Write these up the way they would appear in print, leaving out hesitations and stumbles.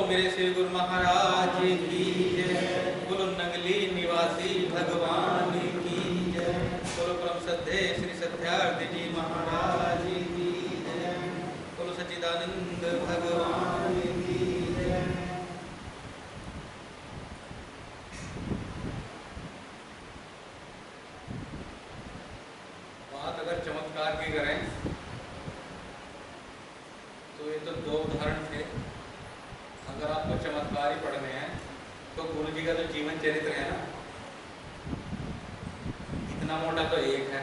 मेरे श्री गुरु महाराज की जय। बोलो नंगली निवासी भगवान की जय। बोलो परम सद्य श्री सत्यार्थी जी महाराज की जय। बोलो सच्चिदानंद भगवान की जय। बात अगर चमत्कार की करें तो ये तो दो उदाहरण थे। अगर आपको चमत्कार ही पढ़ने हैं तो गुरु जी का जो जीवन चरित्र है ना, इतना मोटा तो एक है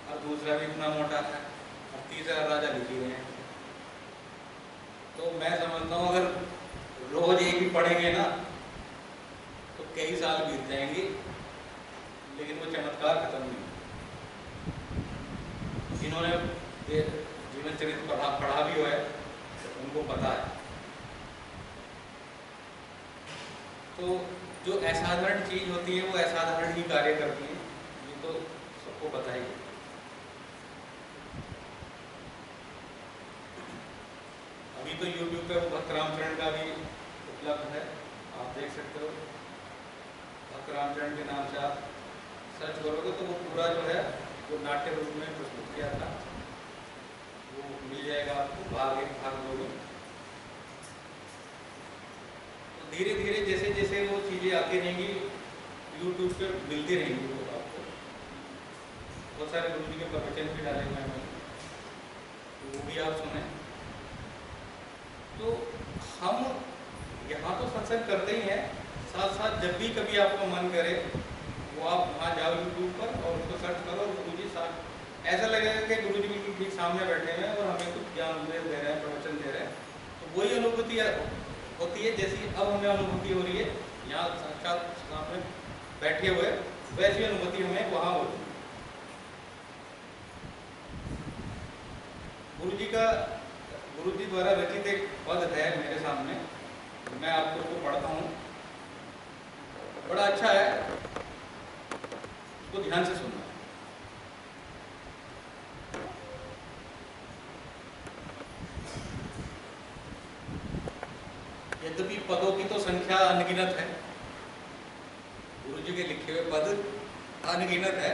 और दूसरा भी इतना मोटा है और तीसरा राजा लिखी हुए हैं। तो मैं समझता हूँ अगर रोज एक ही पढ़ेंगे ना तो कई साल बीत जाएंगे, लेकिन वो चमत्कार खत्म नहीं। जिन्होंने जीवन चरित्र पढ़ा भी हुआ है तो उनको पता है। तो जो असाधारण चीज होती है वो असाधारण ही कार्य करती है, ये तो सबको पता ही है। अभी तो YouTube पे भक्त रामचरण का भी उपलब्ध है, आप देख सकते हो। भक्त रामचरण के नाम से आप सर्च करोगे तो वो पूरा जो है वो नाट्य रूप में प्रस्तुत किया था, वो मिल जाएगा आपको भाग 1 भाग 2 में। तो धीरे धीरे जैसे जैसे वो चीज़ें आती रहेंगी YouTube पे मिलती रहेंगी वो आपको। बहुत सारे गुरु जी के प्रवचन भी डाले हुए हैं, तो वो भी आप सुने। तो हम यहाँ तो सत्संग करते ही हैं, साथ साथ जब भी कभी आपको मन करे वो आप वहाँ जाओ YouTube पर और उसको सर्च करो और गुरु जी साथ ऐसा लगेगा कि गुरु जी बिल्कुल ठीक सामने बैठे हुए हैं और हमें कुछ ज्ञान दे रहे हैं, प्रवचन दे रहे हैं। तो वही अनुभूति होती है जैसी अब हमें अनुभूति हो रही है यहाँ साक्षात सामने बैठे हुए, वैसी अनुभूति हमें वहाँ होती है। गुरु जी द्वारा रचित एक पद है मेरे सामने, मैं आपको उसको पढ़ता हूँ। बड़ा अच्छा है, उसको ध्यान से सुनना। यद्यपि पदों की तो संख्या अनगिनत है, गुरु जी के लिखे हुए पद अनगिनत है,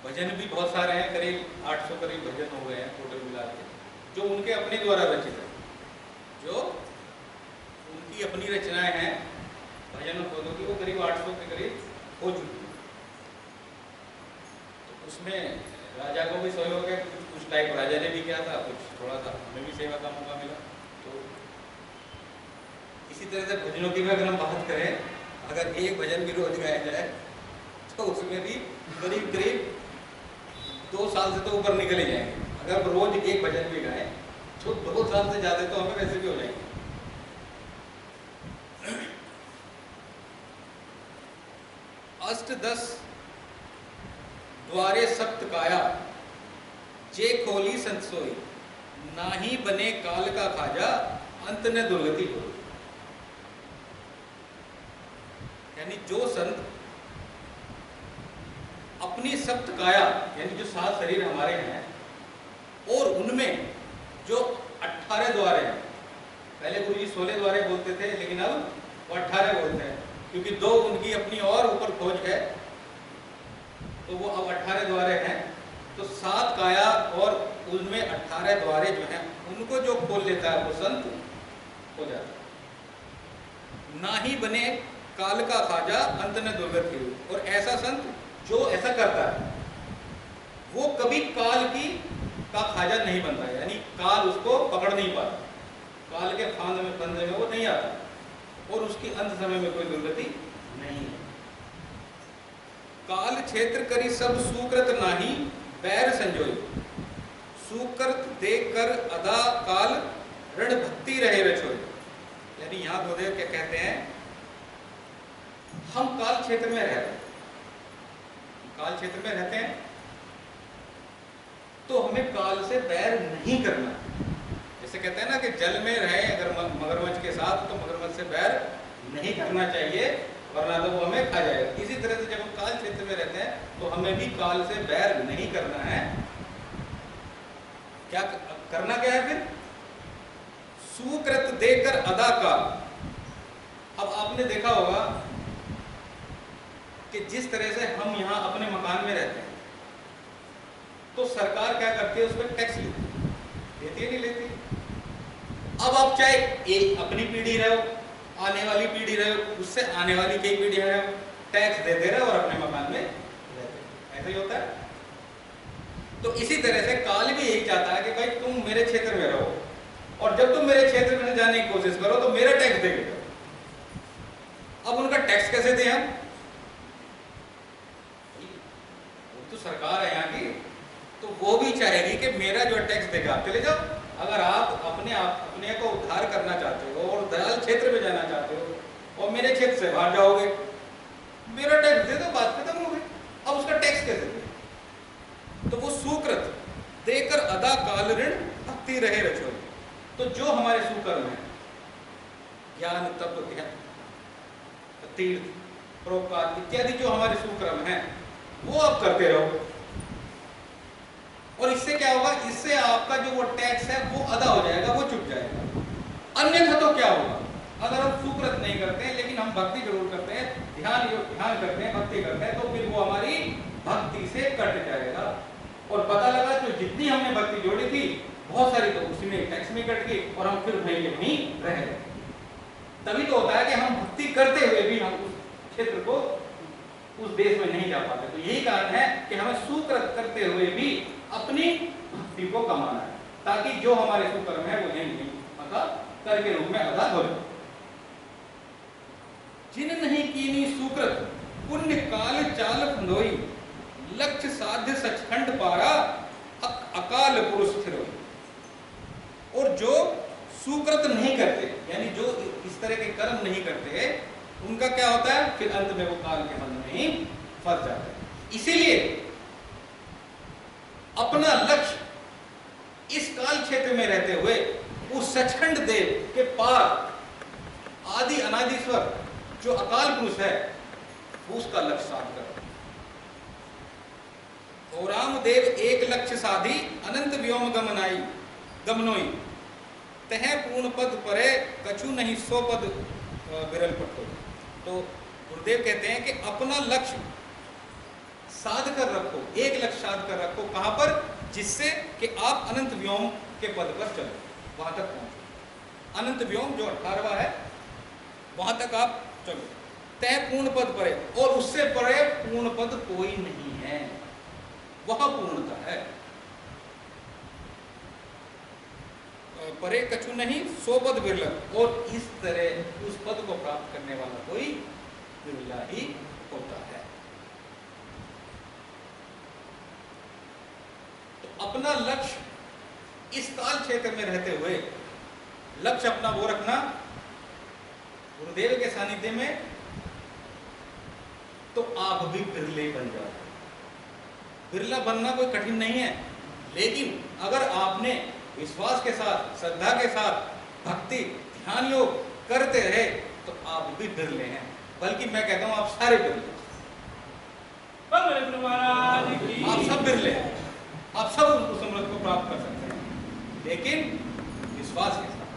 भजन भी बहुत सारे हैं, करीब 800 करीब भजन हो गए हैं टोटल मिला के, जो उनके अपने द्वारा रचित है, जो उनकी अपनी रचनाएं हैं भजन और पदों की, वो करीब 800 के करीब हो चुकी है। तो उसमें राजा को भी सहयोग है, कुछ टाइप राजा ने भी किया था, कुछ थोड़ा सा हमें भी सेवा का मौका मिला। तो इसी तरह से भजनों की भी अगर हम बात करें, अगर एक भजन भी रोज गाया जाए तो उसमें भी करीब करीब 2 साल से तो ऊपर निकल ही जाएंगे। अगर रोज एक भजन भी गाएं तो 2 साल से ज्यादा तो हमें वैसे भी हो जाएंगे। अष्ट 10 द्वारे सप्त काया, जे खोली संत सोई, नाही बने काल का खाजा, अंत न दुर्गति हो। यानी जो संत अपनी सप्त काया यानी जो 7 शरीर हमारे हैं और उनमें जो 18 द्वारे हैं, पहले गुरु जी 16 द्वारे बोलते थे लेकिन अब वो 18 बोलते हैं, क्योंकि 2 उनकी अपनी और ऊपर खोज है, तो वो अब 18 द्वारे हैं। तो 7 काया और उनमें 18 द्वारे जो हैं उनको जो खोल लेता है वो संत हो जाता है। ना ही बने काल का खाजा, अंत न दुर्गति हो। और ऐसा संत जो ऐसा करता है वो कभी काल का खाजा नहीं बनता है, यानी काल उसको पकड़ नहीं पाता, काल के फंदे में वो नहीं आता और उसकी अंत समय में कोई दुर्गति नहीं है। काल क्षेत्र करी सब सुकृत नाही, बैर संजोई, सुकृत देख कर अदा काल, ऋण भक्ति रहे रचोई। यानी यहाँ गुरुदेव क्या कहते हैं, हम काल क्षेत्र में रहते हैं, काल क्षेत्र में रहते हैं तो हमें काल से बैर नहीं करना। जैसे कहते हैं ना कि जल में रहे अगर मगरमच्छ के साथ तो मगरमच्छ से बैर नहीं करना चाहिए, वरना तो वो हमें खा जाएगा। इसी तरह से जब हम काल क्षेत्र में रहते हैं तो हमें भी काल से बैर नहीं करना है। क्या करना क्या है फिर? सुकृत देकर अदा का। अब आपने देखा होगा कि जिस तरह से हम यहाँ अपने मकान में रहते हैं तो सरकार क्या करती है, उस पर टैक्स लेती है, नहीं लेती। अब आप चाहे एक अपनी पीढ़ी रहो, आने वाली पीढ़ी रहो, उससे आने वाली कई पीढ़ी रहो, टैक्स देते रहो और अपने मकान में रहते, ऐसा ही होता है। तो इसी तरह से काल भी यही चाहता है कि भाई तुम मेरे क्षेत्र में रहो, और जब तुम मेरे क्षेत्र में जाने की कोशिश करो तो मेरा टैक्स दे दो। अब उनका टैक्स कैसे दें हम? तो सरकार है यहाँ की, तो वो भी चाहेगी कि मेरा जो टैक्स देगा आप चले जाओ। अगर आप अपने को उद्धार करना चाहते हो और दयाल क्षेत्र में जाना चाहते हो और मेरे क्षेत्र से बाहर जाओगे, मेरा टैक्स दे दो, बात खत्म हो गई। अब उसका टैक्स कैसे दे? तो वो सुकृत देकर अदा काल ऋण भक्ति रहे रचो। तो जो हमारे सुकर्म है, ज्ञान तप तीर्थ परोपकार इत्यादि जो हमारे सुकर्म हैं, वो आप करते रहो। और इससे क्या होगा? इससे आपका जो वो टैक्स है वो अदा हो जाएगा, वो चुक जाएगा। अन्यथा तो क्या होगा? अगर हम सुकृत नहीं करते हैं लेकिन हम भक्ति जरूर करते हैं, ध्यान करते हैं, भक्ति करते हैं, तो फिर वो हमारी भक्ति से कट जाएगा। और पता लगा तो जितनी हमने भक्ति जोड़ी थी बहुत सारी तो उसी में टैक्स में कट गई और हम फिर वहीं के वहीं रह गए। तभी तो होता है कि हम भक्ति करते हुए भी हम उस क्षेत्र को, उस देश में नहीं जा पाते। तो यही कारण है कि हमें सुकृत करते हुए भी अपनी भक्ति को कमाना है, ताकि जो हमारे सुकर्म है वो नहीं मतलब कर के रूप में अदा हो जाए। जिन नहीं कीनी सुकृत पुण्य काल चाल फंदोई, लक्ष्य साध्य सचखंड पारा अकाल पुरुष स्थिर। और जो सुकृत नहीं करते, यानी जो इस तरह के कर्म नहीं करते, उनका क्या होता है? फिर अंत में वो काल के बंध में ही फंस जाते हैं। इसीलिए अपना लक्ष्य इस काल क्षेत्र में रहते हुए उस सचखंड देव के पार आदि अनादिश्वर जो अकाल पुरुष है उसका लक्ष्य साध कर। और रामदेव एक लक्ष्य साधी अनंत व्योम गमनोई, तह पूर्ण पद परे कछु नहीं सो पद विरल पटो। तो गुरुदेव कहते हैं कि अपना लक्ष्य साध कर रखो, एक लक्ष्य साध कर रखो। कहां पर? जिससे कि आप अनंत व्योम के पद पर चलो, वहां तक पहुंचो। अनंत व्योम जो 18वां है वहां तक आप चलो। तय पूर्ण पद परे, और उससे परे पूर्ण पद कोई नहीं है, वह पूर्णता है। परे कछु नहीं सो पद विरल, और इस तरह उस पद को प्राप्त करने वाला कोई विरला ही होता है। तो अपना लक्ष्य इस काल क्षेत्र में रहते हुए लक्ष्य अपना वो रखना गुरुदेव के सानिध्य में, तो आप भी बिरले बन जाओ। बिरला बनना कोई कठिन नहीं है, लेकिन अगर आपने विश्वास के साथ, श्रद्धा के साथ भक्ति ध्यान योग करते रहे तो आप भी बिरले हैं। बल्कि मैं कहता हूं आप सारे बिरले, आप सब बिरले हैं, आप सब उस अमृत को प्राप्त कर सकते हैं, लेकिन विश्वास के साथ।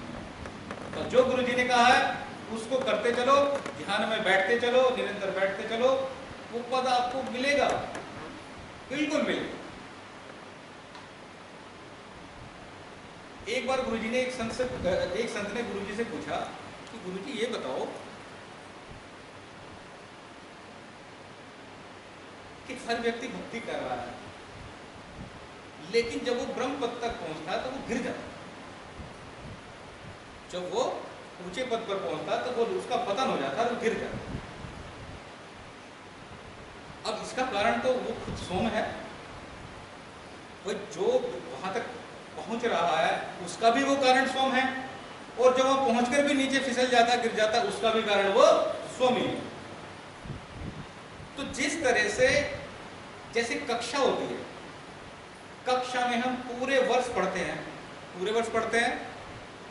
तो जो गुरु जी ने कहा है उसको करते चलो, ध्यान में बैठते चलो, निरंतर बैठते चलो, वो पद आपको मिलेगा, बिल्कुल मिलेगा। एक बार गुरुजी ने एक संत ने गुरुजी से पूछा कि गुरुजी ये बताओ कि हर व्यक्ति भक्ति कर रहा है, लेकिन जब वो ब्रह्म पद तक पहुंचता है तो वो गिर जाता है। जब वो ऊंचे पद पर पहुंचता है तो वो उसका पतन हो जाता है, वो गिर जाता है। अब इसका कारण तो वो खुद सोम है, वो जो वहां तक पहुंच रहा है उसका भी वो कारण सोम है, और जब वो पहुंचकर भी नीचे फिसल जाता, गिर जाता, उसका भी कारण वो सोम ही है। तो जिस तरह से जैसे कक्षा होती है, कक्षा में हम पूरे वर्ष पढ़ते हैं,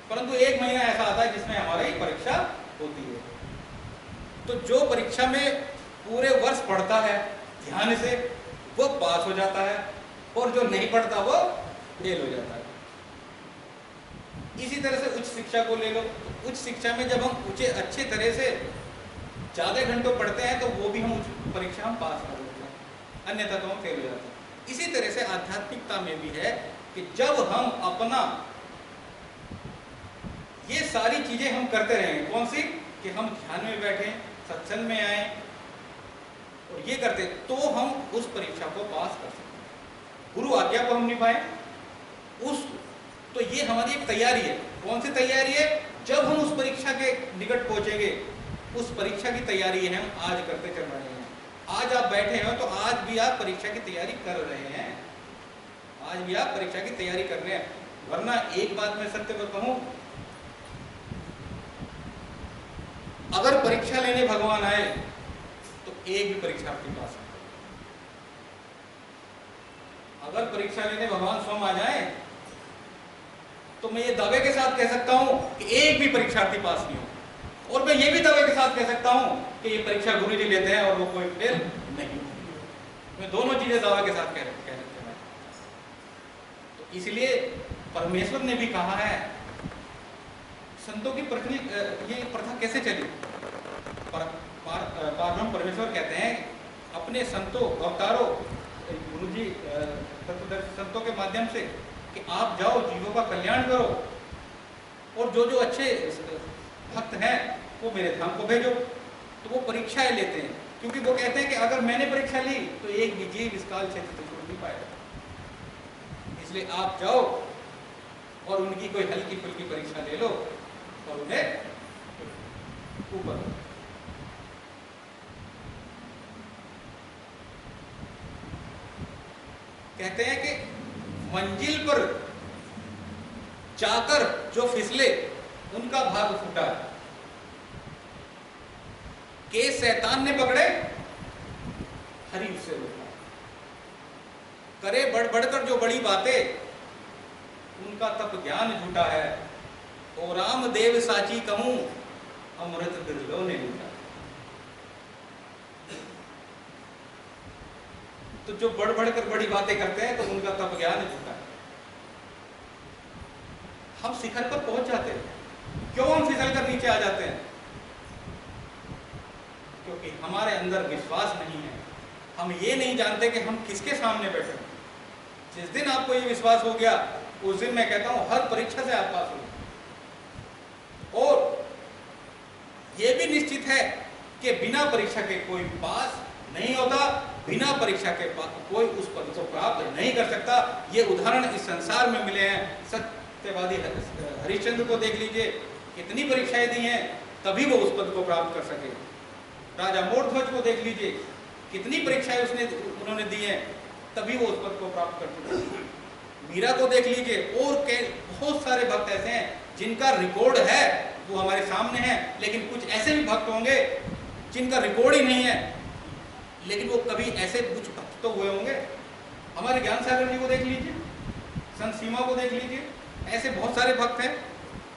परंतु एक महीना ऐसा आता है जिसमें हमारी परीक्षा होती है। तो जो परीक्षा में पूरे वर्ष पढ़ता है ध्यान से वो पास हो जाता है, और जो नहीं पढ़ता वो फेल हो जाता है। इसी तरह से उच्च शिक्षा को ले लो, तो उच्च शिक्षा में जब हम अच्छे तरह से ज़्यादा घंटों पढ़ते हैं तो वो भी हम उच्च परीक्षा हम पास कर लेते हैं, अन्यथा तो हम फेल हो जाते हैं। इसी तरह से आध्यात्मिकता में भी है कि जब हम अपना ये सारी चीजें हम करते रहेंगे, कौन सी, कि हम ध्यान में बैठें, सत्संग में आए और ये करते, तो हम उस परीक्षा को पास कर सकते हैं, गुरु आज्ञा को हम निभाएं उस, तो ये हमारी एक तैयारी है। कौन सी तैयारी है? जब हम उस परीक्षा के निकट पहुंचेंगे, उस परीक्षा की तैयारी है हम आज करते चल रहे हैं। आज आप बैठे हो तो आज भी आप परीक्षा की तैयारी कर रहे हैं, आज भी आप परीक्षा की तैयारी कर रहे हैं। वरना एक बात मैं सत्य कहूं, अगर परीक्षा लेने भगवान आए तो एक भी परीक्षार्थी पास नहीं। अगर परीक्षा लेने भगवान स्वयं आ जाए तो मैं ये दावे के साथ कह सकता हूं कि एक भी परीक्षार्थी पास नहीं हो, और मैं ये भी दावे के साथ कह सकता हूं कि ये परीक्षा गुरु जी लेते हैं और वो कोई फेल नहीं। मैं दोनों चीजें दावे के साथ कह सकते हैं। तो इसलिए परमेश्वर ने भी कहा है, संतों की ये प्रथा कैसे चली? पारब्रह्म परमेश्वर कहते हैं अपने संतों अवतारों गुरु जी तत्वदर्शी संतों के माध्यम से कि आप जाओ जीवों का कल्याण करो, और जो जो अच्छे भक्त हैं वो मेरे धाम को भेजो। तो वो परीक्षाएं लेते हैं, क्योंकि वो कहते हैं कि अगर मैंने परीक्षा ली तो एक भी जीव इस काल क्षेत्र से छूट नहीं पाएगा। इसलिए आप जाओ और उनकी कोई हल्की फुल्की परीक्षा ले लो और उन्हें ऊपर। कहते हैं कि मंजिल पर जाकर जो फिसले उनका भाग फूटा, के शैतान ने पकड़े हरि उससे रोका, करे बढ़ बढ़कर जो बड़ी बातें उनका तप ज्ञान झूठा है, ओ राम देव साची कहूं अमृत बिरलो ने लूटा। तो जो बढ़ बढ़कर बड़ी बातें करते हैं तो उनका तप ज्ञान झूठा है। हम शिखर पर पहुंच जाते हैं, क्यों हम फिसल कर नीचे आ जाते हैं? क्योंकि हमारे अंदर विश्वास नहीं है, हम ये नहीं जानते कि हम किसके सामने बैठे हैं। जिस दिन आपको ये विश्वास हो गया उस दिन मैं कहता हूं हर परीक्षा से आप पास हो। और ये भी निश्चित है कि बिना परीक्षा के कोई पास नहीं होता, बिना परीक्षा के कोई उस पद को प्राप्त नहीं कर सकता। ये उदाहरण इस संसार में मिले हैं। सत्यवादी हरिश्चंद्र को देख लीजिए, कितनी परीक्षाएं दी हैं तभी वो उस पद को प्राप्त कर सके। राजा मोरध्वज को देख लीजिए, कितनी परीक्षाएं उन्होंने दी हैं तभी वो उस पद को प्राप्त कर सके। मीरा को देख लीजिए, और बहुत सारे भक्त ऐसे हैं जिनका रिकॉर्ड है वो हमारे सामने है, लेकिन कुछ ऐसे भी भक्त होंगे जिनका रिकॉर्ड ही नहीं है, लेकिन वो कभी ऐसे कुछ भक्त तो हुए होंगे। हमारे ज्ञान सागर जी को देख लीजिए, संत सीमा को देख लीजिए, ऐसे बहुत सारे भक्त हैं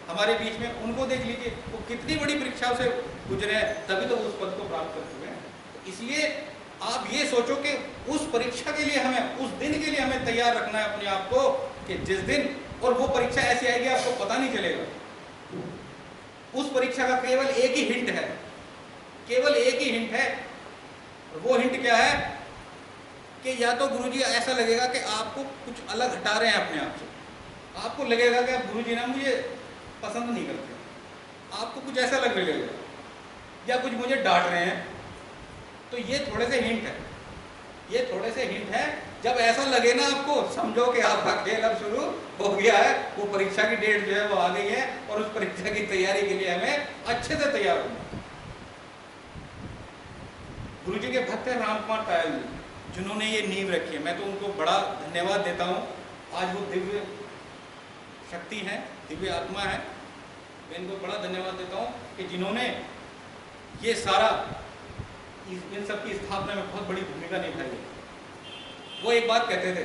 हमारे बीच में, उनको देख लीजिए, वो कितनी बड़ी परीक्षाओं से गुजरे हैं तभी तो उस पद को प्राप्त कर चुके हैं। तो इसलिए आप ये सोचो कि उस परीक्षा के लिए हमें, उस दिन के लिए हमें तैयार रखना है अपने आप को कि जिस दिन, और वो परीक्षा ऐसी आएगी आपको पता नहीं चलेगा। उस परीक्षा का केवल एक ही हिंट है, केवल एक ही हिंट है, और वो हिंट क्या है कि या तो गुरुजी ऐसा लगेगा कि आपको कुछ अलग हटा रहे हैं अपने आप से, आपको लगेगा कि गुरुजी ना मुझे पसंद नहीं करते, आपको कुछ ऐसा लगने लगेगा, या कुछ मुझे डांट रहे हैं। तो ये थोड़े से हिंट है, ये थोड़े से हिंट है। जब ऐसा लगे ना आपको, समझो कि आपका खेल अब शुरू हो गया है, वो परीक्षा की डेट जो है वो आ गई है, और उस परीक्षा की तैयारी के लिए हमें अच्छे से तैयार होना। गुरु जी के भक्त हैं राम कुमार तायल जी, जिन्होंने ये नींव रखी है। मैं तो उनको बड़ा धन्यवाद देता हूँ। आज वो दिव्य शक्ति है, दिव्य आत्मा है, मैं इनको बड़ा धन्यवाद देता हूँ कि जिन्होंने ये सारा, इन सब की स्थापना में बहुत बड़ी भूमिका निभाई है। वो एक बात कहते थे,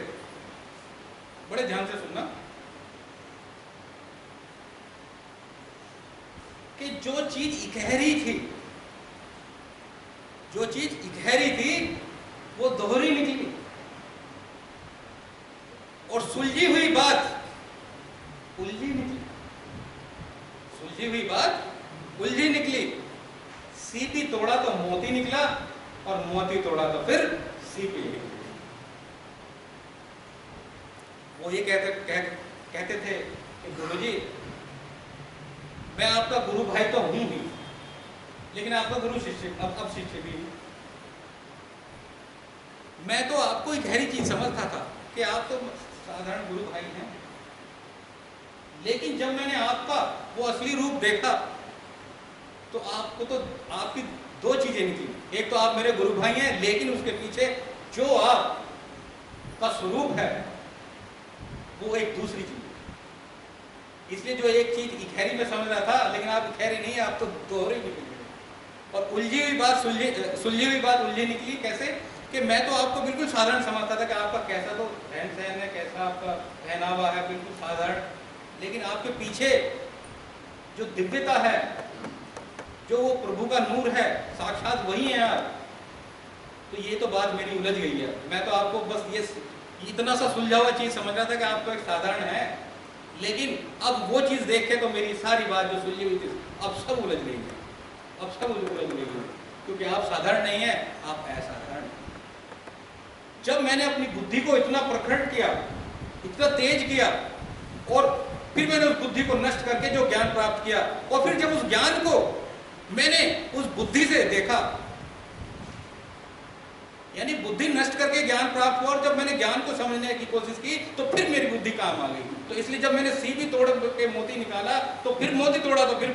बड़े ध्यान से सुनना, कि जो चीज इकहरी थी, जो चीज इकहरी थी वो दोहरी निकली, और सुलझी हुई बात उलझी निकली। सुलझी हुई बात उलझी निकली, सीपी तोड़ा तो मोती निकला, और मोती तोड़ा तो फिर सीपी निकली। वो ये कहते थे कि गुरुजी, मैं आपका गुरु भाई तो हूं ही, लेकिन आपका गुरु शिष्य, अब शिष्य भी हूं। मैं तो आपको एक गहरी चीज समझता था कि आप तो साधारण गुरु भाई हैं, लेकिन जब मैंने आपका वो असली रूप देखा तो आपको तो आपकी दो चीजें निकली। एक तो आप मेरे गुरु भाई हैं, लेकिन उसके पीछे जो आप का स्वरूप है वो एक दूसरी चीज है। इसलिए जो एक चीज इखैरी में समझ रहा था, लेकिन आप इखैरी नहीं है, आप तो दोहरे निकल गए। और उलझी हुई बात सुलझी हुई बात उलझी निकली। कैसे कि मैं तो आपको बिल्कुल साधारण समझता था कि आपका कैसा तो रहन सहन है, कैसा आपका पहनावा है, बिल्कुल साधारण, लेकिन आपके पीछे जो दिव्यता है, जो वो प्रभु का नूर है, साक्षात वही है आप। तो ये तो बात मेरी उलझ गई है। मैं तो आपको बस ये इतना सा सुलझा हुआ चीज समझ रहा था कि आप तो एक साधारण है, लेकिन अब वो चीज देख के तो मेरी सारी बात जो सुलझी हुई थी अब सब उलझ गई है, अब सब उलझ गई है, क्योंकि आप साधारण नहीं है, आप असाधारण। जब मैंने अपनी बुद्धि को इतना प्रखर किया, इतना तेज किया, और फिर मैंने उस बुद्धि को नष्ट करके जो ज्ञान प्राप्त किया, और फिर जब उस ज्ञान को मैंने उस बुद्धि से देखा, यानी बुद्धि नष्ट करके ज्ञान प्राप्त हुआ, और जब मैंने ज्ञान को समझने की कोशिश की तो फिर मेरी बुद्धि काम आ गई। तो इसलिए जब मैंने सीपी तोड़ के मोती निकाला तो फिर मोती तोड़ा तो फिर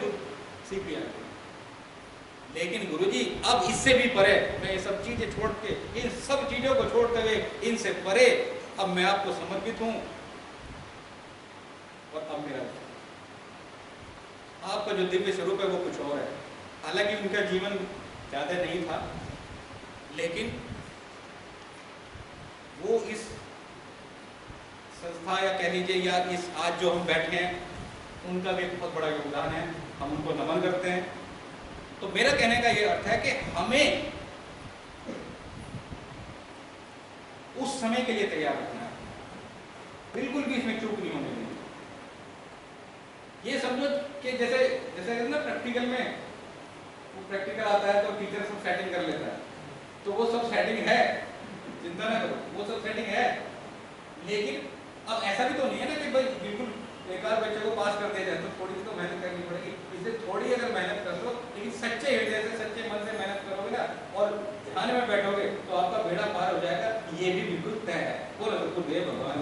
सीपी आ गई। लेकिन गुरुजी, अब इससे भी परे मैं ये सब चीजें छोड़ के, इन सब चीजों को छोड़ते हुए इनसे परे अब मैं आपको समर्पित हूं। और अब मेरा आपका जो दिव्य स्वरूप है वो कुछ और है। हालांकि उनका जीवन ज्यादा नहीं था, लेकिन वो इस संस्था या कह लीजिए या इस आज जो हम बैठे हैं उनका भी बहुत बड़ा योगदान है, हम उनको नमन करते हैं। तो मेरा कहने का ये अर्थ है कि हमें उस समय के लिए तैयार रखना है, बिल्कुल भी इसमें चूक नहीं होने देनी। ये समझो कि जैसे जैसे ना प्रैक्टिकल में वो प्रैक्टिकल आता है तो टीचर सब सेटिंग कर लेता है, तो वो सब सेटिंग है, चिंता ना करो, वो सब सेटिंग है। लेकिन अब ऐसा भी तो नहीं है ना कि भाई बिल्कुल बेकार बच्चे को पास कर दिया जाए, तो थोड़ी सी तो मेहनत करनी पड़ेगी। इसलिए थोड़ी अगर मेहनत कर दो, लेकिन सच्चे हृदय से सच्चे मन से मेहनत करोगे ना और ध्यान में बैठोगे तो आपका बेड़ा पार हो जाएगा, ये भी बिल्कुल तय है। बोलो गुरुदेव भगवान।